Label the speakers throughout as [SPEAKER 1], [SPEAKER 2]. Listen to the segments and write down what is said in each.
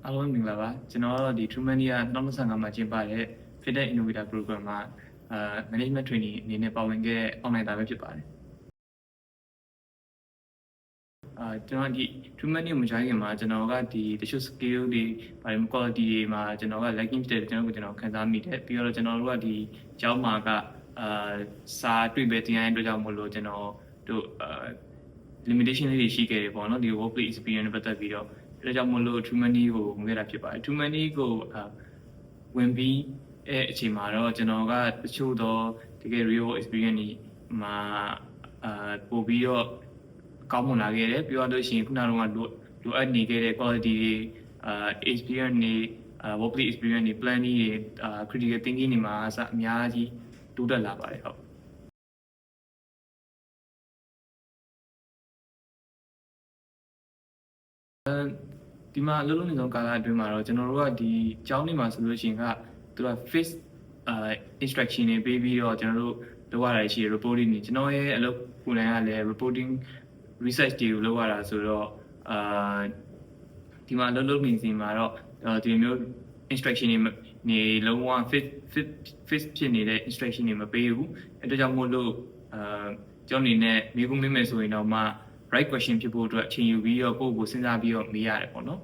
[SPEAKER 1] အားလုံးမင်္ဂလာပါကျွန်တော်ကတော့ဒီ Truman က2025မှာကျင်းပတဲ့ Fintech Innovator Program မှာManagement Training အနေနဲ့ပါဝင်ခဲ့တဲ့ online သားပဲဖြစ်ပါတယ်ကျွန်တော်ဒီ Truman ကိုမကြိုက်ခင်မှာကျွန်တော်ကဒီတချို့ skill တွေဘာ quality တွေမှာကျွန်တော်က lacking ဖြစ်တယ်ကျွန်တော်ခံစားမိတယ်ပြီးတော့ကျွန်တော်တို့ကဒီကျောင်းမှာကစာတွေ့ပဲသင်ရတဲ့အတွက်ကြောင့်မို့လို့ကျွန်တော်တို့limitation လေးတွေရှိခဲ့တယ်ပေါ့နော်ဒီ workplace experience နဲ့ပတ်သက်ပြီးတော့ဒါကြောင့်မို့လို့ Truman ကိုဝင်ခဲ့တာဖြစ်ပါတယ် Truman ကိုဝင်ပြီးအချိန်မှာတော့ကျွန်တော်ကတချို့တော့တကယ် real experience တွေမှာပို့ပြီးတော့ကောင်းမွန်လာခဲ့တယ်ပြောရလို့ရှိရင်ခုနကတော့လိုအပ်နေခဲ့တဲ့ quality တွေexperience တွေworkplace experience တွေ plan တွေcritical thinking တွေမှာအများကြီးတိုးတက်လာပါတယ်ဟုတ်ဒီမှာလုံးလုံးနေဆုံးကာလအတွင်းမှာတော့ကျွန်တော်တို့ကဒီကျောင်းနေမှာဆိုလို့ရှိရင်ကသူက face instruction တွေပေးပြီးတော့ကျွန်တော်တို့လုပ်ရတာရှိတယ် reporting တွေကျွန်တော်ရဲ့အလုပ်ကိုယ်တိုင်ကလည်း reporting research တွေကိုလုပ်ရတာဆိုတော့ဒီမှာလုံးနေစီမှာတော့ဒီမျိုး instruction တွေနေလုံးဝ fit ဖြစ်နေတဲ့ instruction တွေမပေးဘူးအဲဒါကြောင့်မို့လို့ကျောင်းနေနဲ့မိကုမေးမယ်ဆိုရင်တော့မှright question ဖြစ်ဖို့အတွက်အချိန်ယူပြီးတော့ကိုယ့်ကိုစဉ်းစားပြီးတော့မေးရတယ်ပေါ့နော်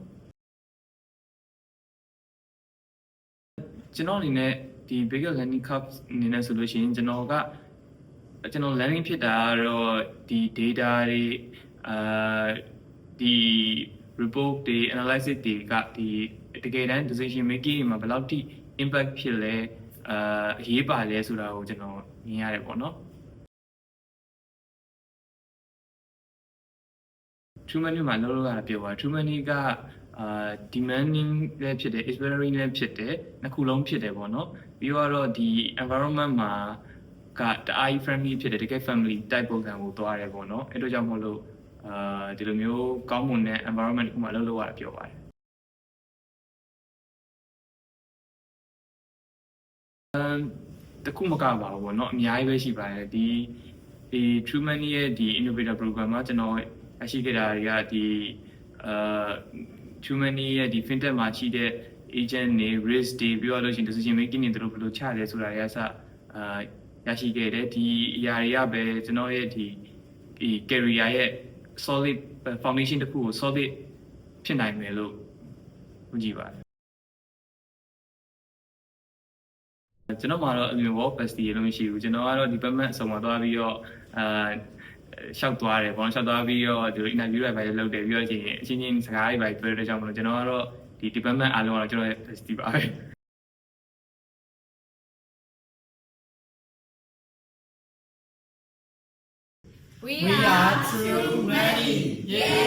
[SPEAKER 1] ကျွန်တော်အနေနဲ့ဒီ bigger learning curve အနေနဲ့ဆိုလို့ရှိရင်ကျွန်တော် learning ဖြစ်တာကတော့ဒီ data တွေဒီ report တွေ analysis တွေကဒီတကယ်တမ်း decision making မှာဘယ်လောက်ထိ impact ဖြစ်လဲအရေးပါလဲဆိုတာကိုကျွန်တော်မြင်ရတယ်ပေါ့နော် Truman မှာလုပ်ရတာပြောပါ Truman ကdemanding လည်းဖြစ်တယ် exploring လည်းဖြစ်တယ်နှစ်ခုလုံးဖြစ်တယ်ပေါ့နော်ပြီးတော့ဒီ environment မှာကတအား friendly ဖြစ်တယ်တကယ် family type ပုံစံကိုသွားတယ်ပေါ့နော်အဲ့တို့ကြောင့်မို့လို့ဒီလိုမျိုးကောင်းမွန်တဲ့ environment တစ်ခုမှာလုပ်ရတာပြောပါတယ်တခုမကပါဘူးပေါ့နော်အများကြီးပဲရှိပါတယ်ဒီ Truman ရဲ့ဒီ innovator program မှာကျွန်တော်ရရှိခဲ့တာတွေကဒီ Truman ရဲ့ဒီ fintech မှာရှိတဲ့ agent တွေ risk တွေပြောရလို့ရှိရင် decision making တွေတို့ဘယ်လိုချလဲဆိုတာရစရရှိခဲ့တယ်ဒီအရာတွေကပဲကျွန်တော်ရဲ့ဒီ career ရဲ့ solid foundation တစ်ခုကို solid ဖြစ်နိုင်မယ်လို့မြင်ကြည့်ပါတယ်ကျွန်တော်မှာတော့အမြင် work capacity လုံးမရှိဘူးကျွန်တော်ကတော့ department အစုံမှာသွားပြီးတော့ရှောက်သွားတယ်ပေါ့ရှောက်သွားပြီးတော့ဒီ interview တွေပဲလုပ်တယ်ပြီးတော့အချင်းချင်းစကားတွေပဲပြောတဲ့ကြောင့်မလို့ကျွန်တော်ကတော့ဒီ department အားလုံးကတော့ကျွန်တော်ရဲ့ capacity ပါပဲ
[SPEAKER 2] We are too many. Yeah.